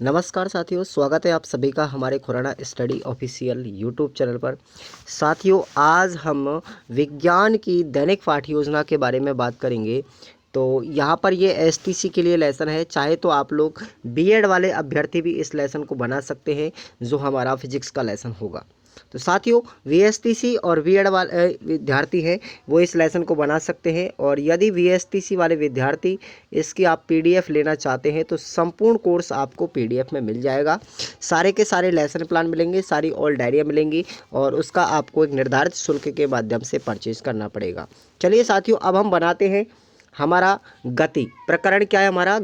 नमस्कार साथियों, स्वागत है आप सभी का हमारे Khurana study official YouTube channel पर। साथियों, आज हम विज्ञान की दैनिक पाठ्य योजना के बारे में बात करेंगे। तो यहाँ पर ये एसटीसी के लिए लेसन है। चाहे तो आप लोग बीएड वाले अभ्यर्थी भी इस लेसन को बना सकते हैं, जो हमारा फिजिक्स का लेसन होगा। तो साथियों, वीएसटीसी और बीएड वाले विद्यार्थी हैं वो इस लेसन को बना सकते हैं। और यदि वीएसटीसी वाले विद्यार्थी इसकी आप पीडीएफ लेना चाहते हैं तो संपूर्ण कोर्स आपको पीडीएफ में मिल जाएगा। सारे के सारे लेसन प्लान मिलेंगे, सारी ऑल डायरिया मिलेंगी और उसका आपको एक निर्धारित शुल्क के माध्यम से परचेज करना पड़ेगा। चलिए साथियों, अब हम बनाते हैं हमारा गति प्रकरण। क्या है हमारा?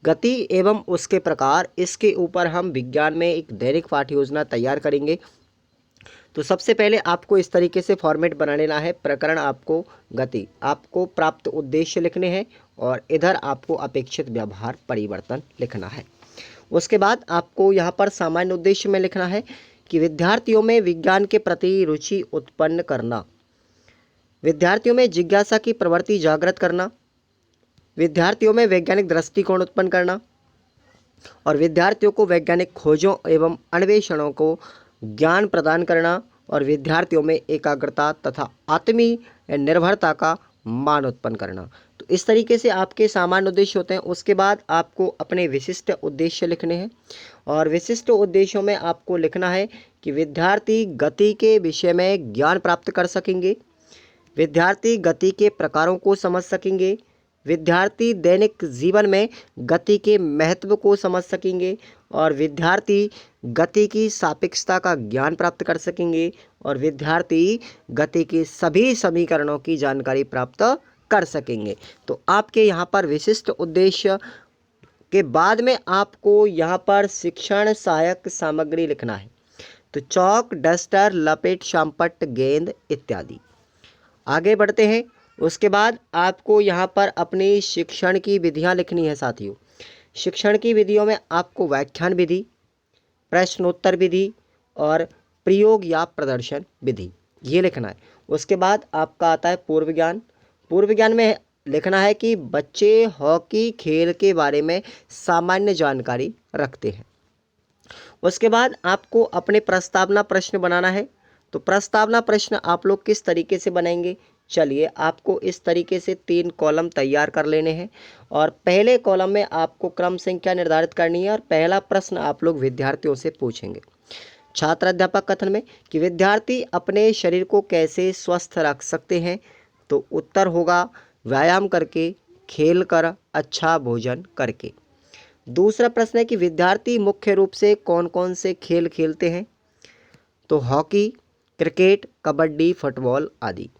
गति एवं उसके प्रकार। इसके ऊपर हम विज्ञान में एक दैनिक पाठ्य योजना तैयार करेंगे। तो सबसे पहले आपको इस तरीके से फॉर्मेट बना लेना है। प्रकरण आपको गति, आपको प्राप्त उद्देश्य लिखने हैं और इधर आपको अपेक्षित व्यवहार परिवर्तन लिखना है। उसके बाद आपको यहाँ पर सामान्य उद्देश्य में लिखना है कि विद्यार्थियों में विज्ञान के प्रति रुचि उत्पन्न करना, विद्यार्थियों में जिज्ञासा की प्रवृत्ति जागृत करना, विद्यार्थियों में वैज्ञानिक दृष्टिकोण उत्पन्न करना और विद्यार्थियों को वैज्ञानिक खोजों एवं अन्वेषणों को ज्ञान प्रदान करना और विद्यार्थियों में एकाग्रता तथा आत्मीय निर्भरता का मान उत्पन्न करना। तो इस तरीके से आपके सामान्य उद्देश्य होते हैं। उसके बाद आपको अपने विशिष्ट उद्देश्य लिखने हैं और विशिष्ट उद्देश्यों में आपको लिखना है कि विद्यार्थी गति के विषय में ज्ञान प्राप्त कर सकेंगे, विद्यार्थी गति के प्रकारों को समझ सकेंगे, विद्यार्थी दैनिक जीवन में गति के महत्व को समझ सकेंगे और विद्यार्थी गति की सापेक्षता का ज्ञान प्राप्त कर सकेंगे और विद्यार्थी गति के सभी समीकरणों की जानकारी प्राप्त कर सकेंगे। तो आपके यहाँ पर विशिष्ट उद्देश्य के बाद में आपको यहाँ पर शिक्षण सहायक सामग्री लिखना है। तो चौक, डस्टर, लपेट, शामपट्ट, गेंद इत्यादि। आगे बढ़ते हैं। उसके बाद आपको यहाँ पर अपनी शिक्षण की विधियाँ लिखनी है। साथियों, शिक्षण की विधियों में आपको व्याख्यान विधि, प्रश्नोत्तर विधि और प्रयोग या प्रदर्शन विधि ये लिखना है। उसके बाद आपका आता है पूर्व ज्ञान। पूर्व ज्ञान में लिखना है कि बच्चे हॉकी खेल के बारे में सामान्य जानकारी रखते हैं। उसके बाद आपको अपने प्रस्तावना प्रश्न बनाना है। तो प्रस्तावना प्रश्न आप लोग किस तरीके से बनाएंगे? चलिए, आपको इस तरीके से 3 कॉलम तैयार कर लेने हैं और पहले कॉलम में आपको क्रम संख्या निर्धारित करनी है और पहला प्रश्न आप लोग विद्यार्थियों से पूछेंगे। छात्र अध्यापक कथन में कि विद्यार्थी अपने शरीर को कैसे स्वस्थ रख सकते हैं? तो उत्तर होगा व्यायाम करके, खेल कर, अच्छा भोजन करके। दूसरा प्रश्न है कि विद्यार्थी मुख्य रूप से कौन कौन से खेल खेलते हैं? तो हॉकी, क्रिकेट, कबड्डी, फुटबॉल आदि।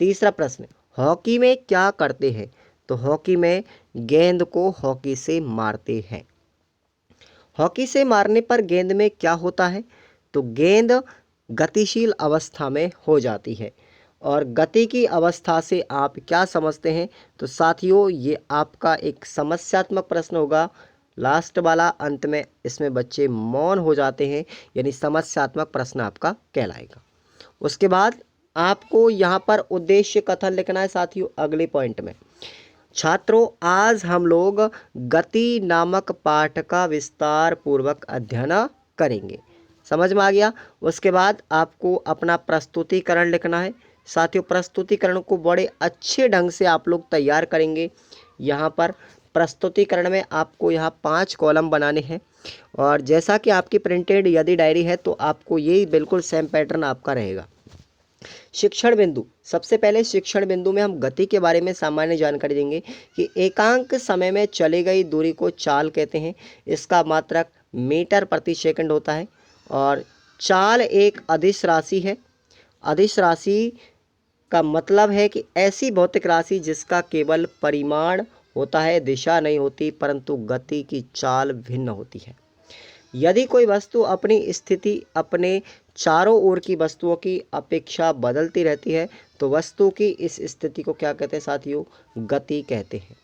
तीसरा प्रश्न, हॉकी में क्या करते हैं? तो हॉकी में गेंद को हॉकी से मारते हैं। हॉकी से मारने पर गेंद में क्या होता है? तो गेंद गतिशील अवस्था में हो जाती है। और गति की अवस्था से आप क्या समझते हैं? तो साथियों, ये आपका एक समस्यात्मक प्रश्न होगा। लास्ट वाला अंत में इसमें बच्चे मौन हो जाते हैं, यानी समस्यात्मक प्रश्न आपका कहलाएगा। उसके बाद आपको यहाँ पर उद्देश्य कथन लिखना है। साथियों, अगले पॉइंट में छात्रों, आज हम लोग गति नामक पाठ का विस्तार पूर्वक अध्ययन करेंगे। समझ में आ गया? उसके बाद आपको अपना प्रस्तुतिकरण लिखना है। साथियों, प्रस्तुतिकरण को बड़े अच्छे ढंग से आप लोग तैयार करेंगे। यहाँ पर प्रस्तुतिकरण में आपको यहाँ 5 कॉलम बनाने हैं और जैसा कि आपकी प्रिंटेड यदि डायरी है तो आपको यही बिल्कुल सेम पैटर्न आपका रहेगा। शिक्षण बिंदु, सबसे पहले शिक्षण बिंदु में हम गति के बारे में सामान्य जानकारी देंगे कि एकांक समय में चली गई दूरी को चाल कहते हैं। इसका मात्रक मीटर प्रति सेकंड होता है और चाल एक अदिश राशि है। अदिश राशि का मतलब है कि ऐसी भौतिक राशि जिसका केवल परिमाण होता है, दिशा नहीं होती, परंतु गति की चाल भिन्न होती है। यदि कोई वस्तु अपनी स्थिति अपने चारों ओर की वस्तुओं की अपेक्षा बदलती रहती है तो वस्तु की इस स्थिति को क्या कहते हैं? साथियों, गति कहते हैं।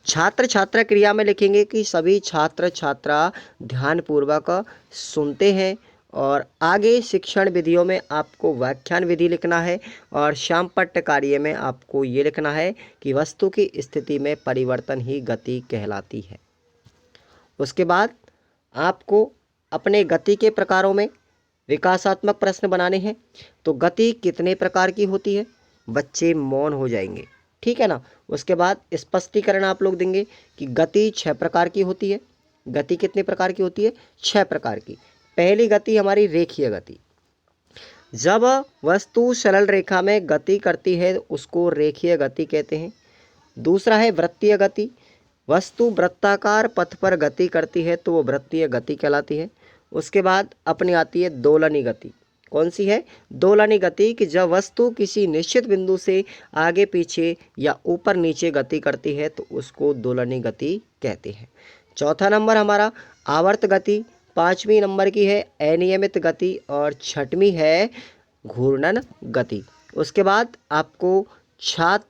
छात्र छात्रा क्रिया में लिखेंगे कि सभी छात्र छात्रा ध्यानपूर्वक सुनते हैं। और आगे शिक्षण विधियों में आपको व्याख्यान विधि लिखना है और शामपट्ट कार्य में आपको ये लिखना है कि वस्तु की स्थिति में परिवर्तन ही गति कहलाती है। उसके बाद आपको अपने गति के प्रकारों में विकासात्मक प्रश्न बनाने हैं। तो गति कितने प्रकार की होती है, बच्चे मौन हो जाएंगे, ठीक है ना। उसके बाद स्पष्टीकरण आप लोग देंगे कि गति 6 प्रकार की होती है। गति कितने प्रकार की होती है, 6 प्रकार की। पहली गति हमारी रेखीय गति, जब वस्तु सरल रेखा में गति करती है उसको रेखीय गति कहते हैं। दूसरा है वृत्तीय गति, वस्तु वृत्ताकार पथ पर गति करती है तो वो वृत्तीय गति कहलाती है। उसके बाद अपनी आती है दोलनी गति। कौन सी है, दोलनी गति, कि जब वस्तु किसी निश्चित बिंदु से आगे पीछे या ऊपर नीचे गति करती है तो उसको दोलनी गति कहते हैं। चौथा नंबर हमारा आवर्त गति, पांचवी नंबर की है अनियमित गति और छठवीं है घूर्णन गति। उसके बाद आपको छात्र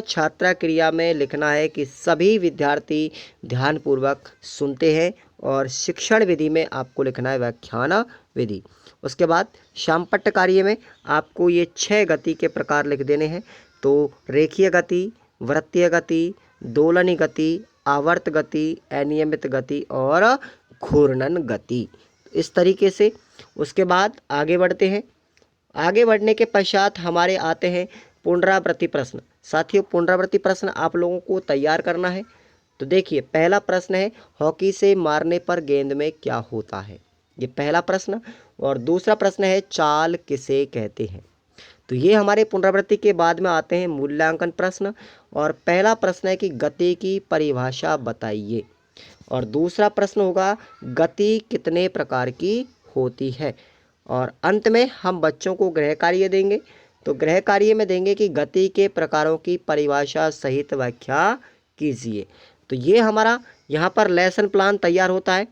छात्रा क्रिया में लिखना है कि सभी विद्यार्थी ध्यानपूर्वक सुनते हैं और शिक्षण विधि में आपको लिखना है व्याख्यान विधि। उसके बाद शामपट्ट कार्य में आपको ये 6 गति के प्रकार लिख देने हैं। तो रेखीय गति, वृत्तीय गति, दोलनी गति, आवर्त गति, अनियमित गति और घूर्णन गति, इस तरीके से। उसके बाद आगे बढ़ते हैं। आगे बढ़ने के पश्चात हमारे आते हैं पुनरावृत्ति प्रश्न। साथियों, पुनरावृत्ति प्रश्न आप लोगों को तैयार करना है। तो देखिए, पहला प्रश्न है हॉकी से मारने पर गेंद में क्या होता है, ये पहला प्रश्न। और दूसरा प्रश्न है चाल किसे कहते हैं। तो ये हमारे पुनरावृत्ति के बाद में आते हैं मूल्यांकन प्रश्न। और पहला प्रश्न है कि गति की परिभाषा बताइए। और दूसरा प्रश्न होगा गति कितने प्रकार की होती है। और अंत में हम बच्चों को गृह कार्य देंगे। तो गृह कार्य में देंगे कि गति के प्रकारों की परिभाषा सहित व्याख्या कीजिए। तो ये हमारा यहाँ पर लेसन प्लान तैयार होता है।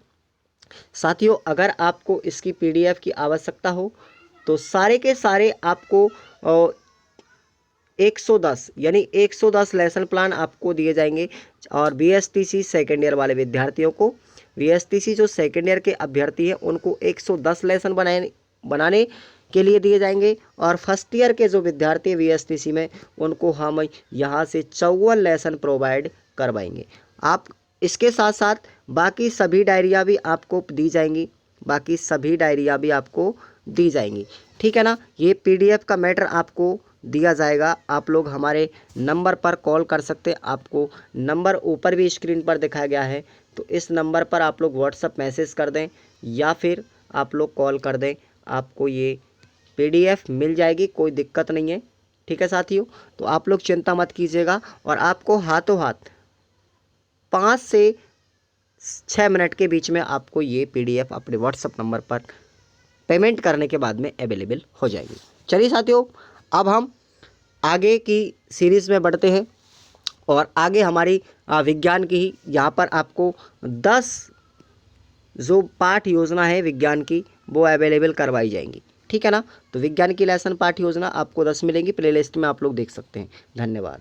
साथियों, अगर आपको इसकी PDF की आवश्यकता हो तो सारे के सारे आपको 110 यानी 110 लेसन प्लान आपको दिए जाएंगे। और VSTC सेकेंड ईयर वाले विद्यार्थियों को, VSTC जो सेकेंड ईयर के अभ्यर्थी हैं उनको 110 लेसन बनाने के लिए दिए जाएंगे। और फर्स्ट ईयर के जो विद्यार्थी हैं VSTC में, उनको हम यहाँ से 54 लेसन प्रोवाइड करवाएंगे। आप इसके साथ साथ बाकी सभी डायरिया भी आपको दी जाएंगी, बाकी सभी डायरिया भी आपको दी जाएंगी, ठीक है ना। ये PDF का मैटर आपको दिया जाएगा। आप लोग हमारे नंबर पर कॉल कर सकते हैं। आपको नंबर ऊपर भी स्क्रीन पर दिखाया गया है, तो इस नंबर पर आप लोग व्हाट्सएप मैसेज कर दें या फिर आप लोग कॉल कर दें, आपको ये PDF मिल जाएगी, कोई दिक्कत नहीं है, ठीक है साथियों। तो आप लोग चिंता मत कीजिएगा। और आपको हाथों हाथ 5 से 6 मिनट के बीच में आपको ये PDF अपने व्हाट्सएप नंबर पर पेमेंट करने के बाद में अवेलेबल हो जाएगी। चलिए साथियों, अब हम आगे की सीरीज़ में बढ़ते हैं। और आगे हमारी विज्ञान की ही यहाँ पर आपको 10 जो पाठ योजना है विज्ञान की वो अवेलेबल करवाई जाएंगी, ठीक है ना। तो विज्ञान की लेसन पाठ योजना आपको 10 मिलेंगी, प्लेलिस्ट में आप लोग देख सकते हैं। धन्यवाद।